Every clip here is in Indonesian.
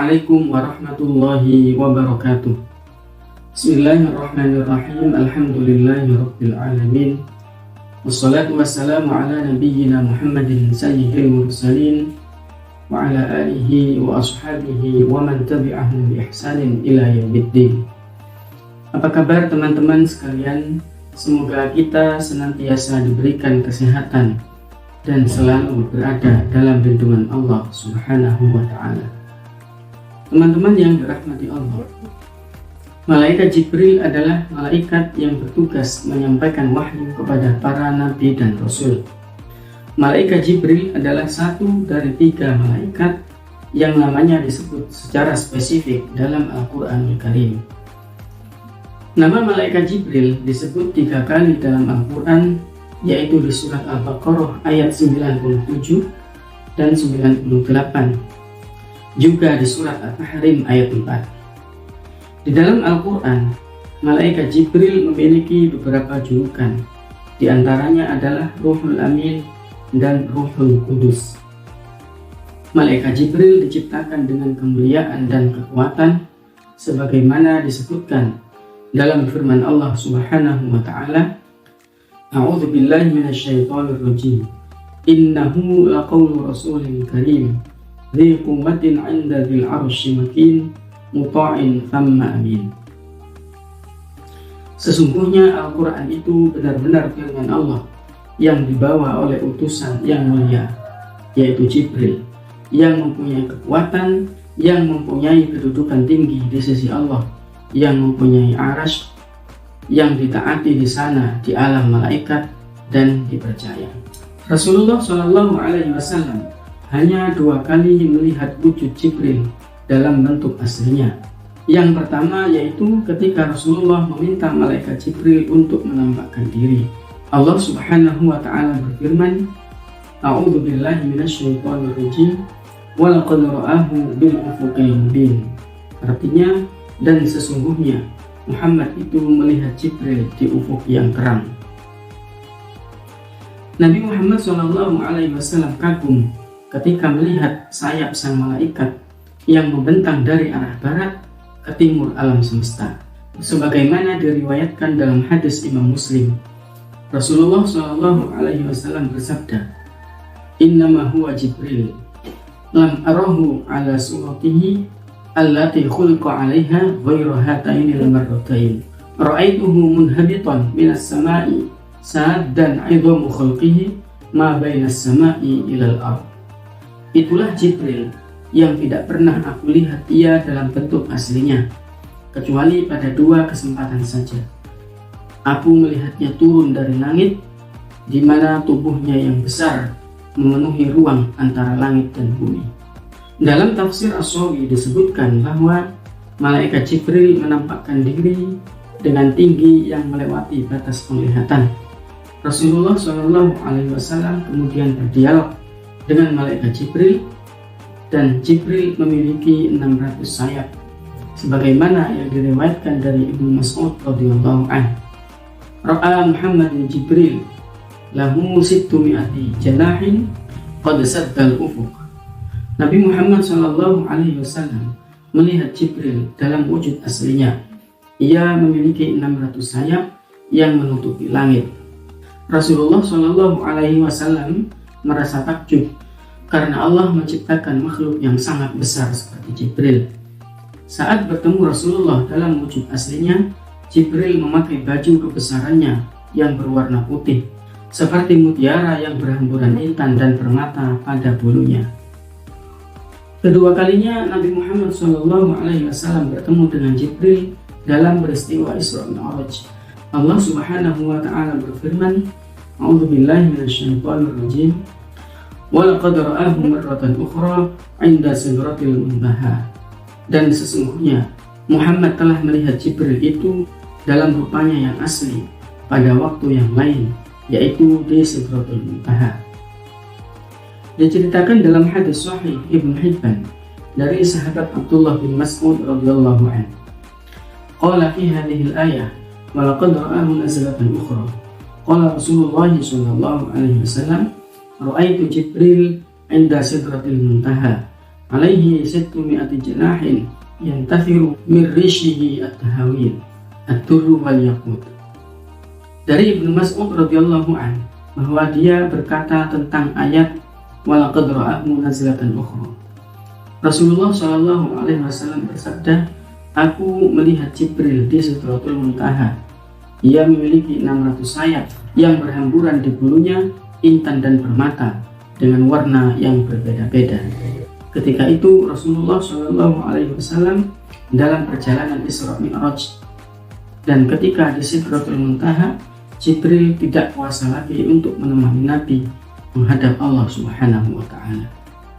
Assalamualaikum warahmatullahi wabarakatuh. Bismillahirrahmanirrahim. Alhamdulillahirabbil alamin. Wassalatu wassalamu ala nabiyyina Muhammadin sayyidil mursalin wa ala alihi wa ashabihi wa man tabi'ahum bi ihsanin ila yaumiddin. Apa kabar teman-teman sekalian? Semoga kita senantiasa diberikan kesehatan dan selalu berada dalam lindungan Allah Subhanahu wa ta'ala. Teman-teman yang dirahmati Allah, malaikat Jibril adalah malaikat yang bertugas menyampaikan wahyu kepada para nabi dan rasul. Malaikat Jibril adalah satu dari 3 malaikat yang namanya disebut secara spesifik dalam Al-Quranul Karim. Nama malaikat Jibril disebut 3 kali dalam Al-Quran, yaitu di surat Al-Baqarah ayat 97 dan 98, juga di surat At-Tahrim ayat 4. Di dalam Al-Quran, malaikat Jibril memiliki beberapa julukan. Di antaranya adalah Ruhul Amin dan Ruhul Kudus. Malaikat Jibril diciptakan dengan kemuliaan dan kekuatan sebagaimana disebutkan dalam firman Allah Subhanahu wa ta'ala, A'udzu billahi minasyaitonir rajim. Innahu laqaulu rasulin karim, dzi quwwatin 'inda dzil 'arsy makin, muta'in thamma amin. Sesungguhnya Al-Quran itu benar-benar firman Allah yang dibawa oleh utusan yang mulia, yaitu Jibril, yang mempunyai kekuatan, yang mempunyai kedudukan tinggi di sisi Allah, yang mempunyai arasy, yang ditaati di sana di alam malaikat dan dipercaya. Rasulullah Shallallahu Alaihi Wasallam hanya 2 kali melihat wujud Jibril dalam bentuk aslinya. Yang pertama yaitu ketika Rasulullah meminta malaikat Jibril untuk menampakkan diri. Allah Subhanahu wa ta'ala berfirman, A'udzu billahi minasyaitonir rajim, wa laqad ra'ahu bil ufuqil mubin. Artinya, dan sesungguhnya Muhammad itu melihat Jibril di ufuk yang terang. Nabi Muhammad SAW kagum ketika melihat sayap sang malaikat yang membentang dari arah barat ke timur alam semesta. Sebagaimana diriwayatkan dalam hadis Imam Muslim, Rasulullah SAW bersabda, Innama huwa Jibril, lam arahu ala suratihi allati khuliqa 'alaiha ghairu hatainil marratain. Ra'aituhu munhabitan minas sama'i saddan 'idhamu khalqihi ma bainas sama'i ilal ardh. Itulah Jibril yang tidak pernah aku lihat ia dalam bentuk aslinya, kecuali pada 2 kesempatan saja. Aku melihatnya turun dari langit, di mana tubuhnya yang besar memenuhi ruang antara langit dan bumi. Dalam tafsir As-Sawi disebutkan bahwa malaikat Jibril menampakkan diri dengan tinggi yang melewati batas penglihatan. Rasulullah SAW kemudian berdialog dengan malaikat Jibril, dan Jibril memiliki 600 sayap, sebagaimana yang diriwayatkan dari Ibnu Mas'ud radhiyallahu anhu. Ra'a Muhammadin Jibril lahu 600 janahin qad saddal ufuq. Nabi Muhammad SAW melihat Jibril dalam wujud aslinya. Ia memiliki 600 sayap yang menutupi langit. Rasulullah SAW merasa takjub karena Allah menciptakan makhluk yang sangat besar seperti Jibril. Saat bertemu Rasulullah dalam wujud aslinya, Jibril memakai baju kebesarannya yang berwarna putih, seperti mutiara yang berhamburan intan dan permata pada bulunya. Kedua kalinya Nabi Muhammad SAW bertemu dengan Jibril dalam peristiwa Isra Mi'raj. Allah Subhanahu wa ta'ala berfirman, A'udzu billahi minasyaitonir rajim, wa laqad ra'ahu marratan ukhra 'inda sidratil muntaha. Dan sesungguhnya Muhammad telah melihat Jibril itu dalam rupanya yang asli pada waktu yang lain, yaitu di Sidratul Muntaha. Diceritakan dalam hadis sahih Ibnu Hibban dari sahabat Abdullah bin Mas'ud radhiyallahu anhu, qala fi hadhihi al-ayah wa laqad ra'ahu nazlatan ukhra. Qala Rasulullah sallallahu alaihi wasallam, ra'aitu Jibril 'inda Sidratil Muntaha alaihi sittumi'ati janahin yantathiru min rishihi at-tahawil at-turru wal yaqut. Dari Ibnu Mas'ud radhiyallahu an bahwa dia berkata tentang ayat walaqad ra'ahu nazlatan ukhra. Rasulullah Shallallahu alaihi wasallam bersabda, aku melihat Jibril di Sidratul Muntaha. Ia memiliki 600 sayap yang berhamburan di bulunya, intan dan permata dengan warna yang berbeda-beda. Ketika itu Rasulullah Shallallahu alaihi wasallam dalam perjalanan Isra Mi'raj, dan ketika di Sidratul Muntaha, Jibril tidak kuasa lagi untuk menemani Nabi menghadap Allah Subhanahu wa taala.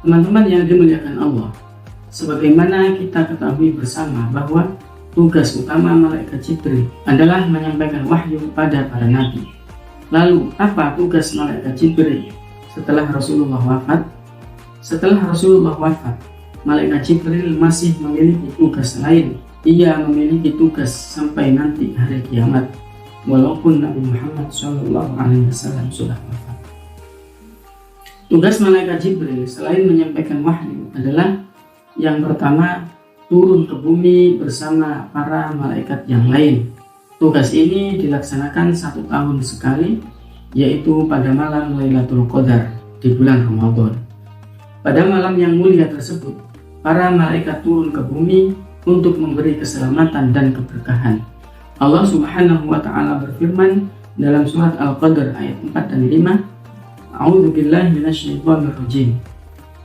Teman-teman yang dimuliakan Allah, sebagaimana kita ketahui bersama bahwa tugas utama malaikat Jibril adalah menyampaikan wahyu kepada para nabi. Lalu, apa tugas malaikat Jibril setelah Rasulullah wafat? Setelah Rasulullah wafat, malaikat Jibril masih memiliki tugas lain. Ia memiliki tugas sampai nanti hari kiamat, walaupun Nabi Muhammad SAW sudah wafat. Tugas malaikat Jibril selain menyampaikan wahyu adalah yang pertama, turun ke bumi bersama para malaikat yang lain. Tugas ini dilaksanakan 1 tahun sekali, yaitu pada malam Lailatul Qadar di bulan Ramadan. Pada malam yang mulia tersebut, para malaikat turun ke bumi untuk memberi keselamatan dan keberkahan. Allah Subhanahu wa taala berfirman dalam surat Al-Qadr ayat 4 dan 5, A'udzu billahi minasyaitonir rajim.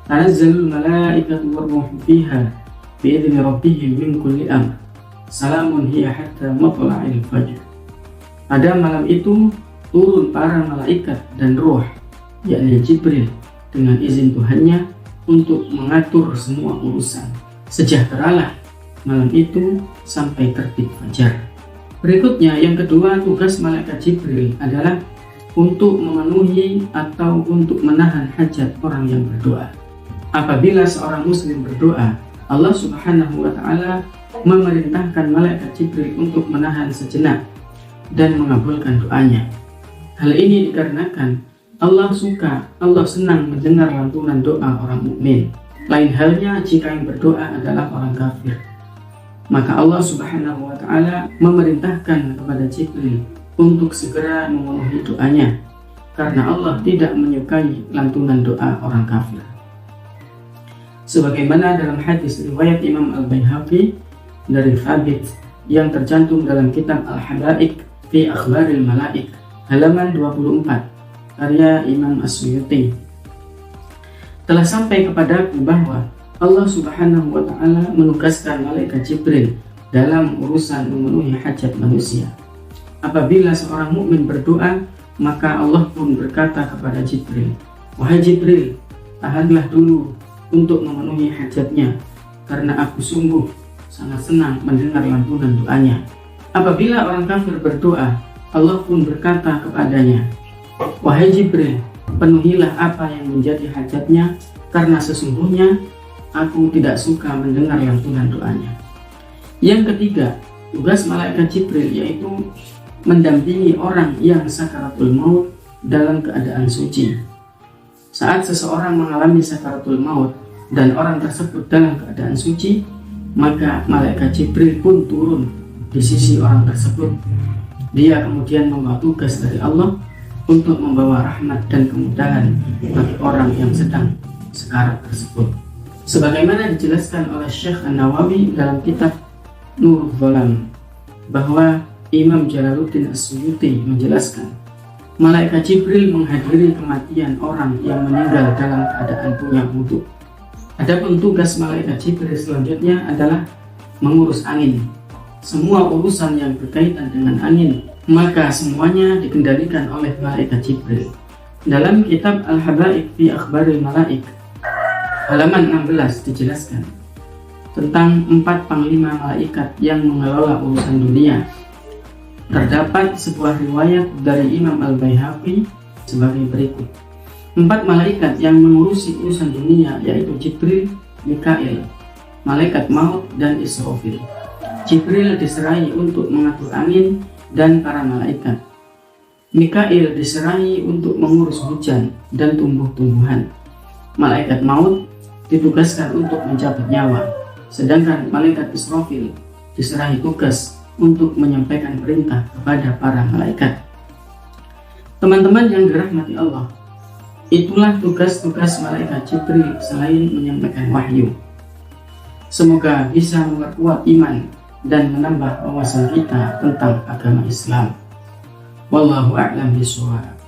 Tanazzalul malaikatu war-ruhu fiha bi'idzni rabbihim min kulli amr. Salamun hiya hatta matla'il fajr. Pada malam itu turun para malaikat dan roh, yakni Jibril, dengan izin Tuhannya untuk mengatur semua urusan. Sejahteralah malam itu sampai terbit fajar. Berikutnya, yang kedua, tugas malaikat Jibril adalah untuk memenuhi atau untuk menahan hajat orang yang berdoa. Apabila seorang muslim berdoa, Allah Subhanahu wa taala memerintahkan malaikat Jibril untuk menahan sejenak dan mengabulkan doanya. Hal ini dikarenakan Allah senang mendengar lantunan doa orang mukmin. Lain halnya jika yang berdoa adalah orang kafir. Maka Allah Subhanahu wa taala memerintahkan kepada Jibril untuk segera memenuhi doanya, karena Allah tidak menyukai lantunan doa orang kafir. Sebagaimana dalam hadis riwayat Imam Al-Baihaqi dari Thabit yang tercantum dalam kitab Al-Habaik fi Akhbaril Malaik halaman 24 karya Imam As-Suyuti, telah sampai kepadaku bahwa Allah Subhanahu wa taala menugaskan malaikat Jibril dalam urusan memenuhi hajat manusia. Apabila seorang mukmin berdoa, maka Allah pun berkata kepada Jibril, "Wahai Jibril, tahanlah dulu untuk memenuhi hajatnya, karena aku sungguh sangat senang mendengar lantunan doanya." Apabila orang kafir berdoa, Allah pun berkata kepadanya, "Wahai Jibril, penuhilah apa yang menjadi hajatnya, karena sesungguhnya aku tidak suka mendengar lantunan doanya." Yang ketiga, tugas malaikat Jibril yaitu mendampingi orang yang sakaratul maut dalam keadaan suci. Saat seseorang mengalami sakaratul maut dan orang tersebut dalam keadaan suci, maka malaikat Jibril pun turun di sisi orang tersebut. Dia kemudian membawa tugas dari Allah untuk membawa rahmat dan kemudahan bagi orang yang sedang sekarat tersebut. Sebagaimana dijelaskan oleh Syekh An-Nawawi dalam kitab Nurul Dhalam, bahwa Imam Jalaluddin As-Suyuti menjelaskan, malaikat Jibril menghadiri kematian orang yang meninggal dalam keadaan punya wudu. Adapun tugas malaikat Jibril selanjutnya adalah mengurus angin. Semua urusan yang berkaitan dengan angin, maka semuanya dikendalikan oleh malaikat Jibril. Dalam kitab Al-Habaik fi Akhbaril Malaik halaman 16 dijelaskan tentang 4 panglima malaikat yang mengelola urusan dunia. Terdapat sebuah riwayat dari Imam Al-Baihaqi sebagai berikut. 4 malaikat yang mengurusi urusan dunia yaitu Jibril, Mikail, malaikat maut, dan Israfil. Jibril diserahi untuk mengatur angin dan para malaikat. Mikail diserahi untuk mengurus hujan dan tumbuh-tumbuhan. Malaikat maut ditugaskan untuk mencabut nyawa, sedangkan malaikat Israfil diserahi tugas untuk menyampaikan perintah kepada para malaikat. Teman-teman yang dirahmati Allah, itulah tugas-tugas malaikat Jibril selain menyampaikan wahyu. Semoga bisa memperkuat iman dan menambah wawasan kita tentang agama Islam. Wallahu a'lam bishawab.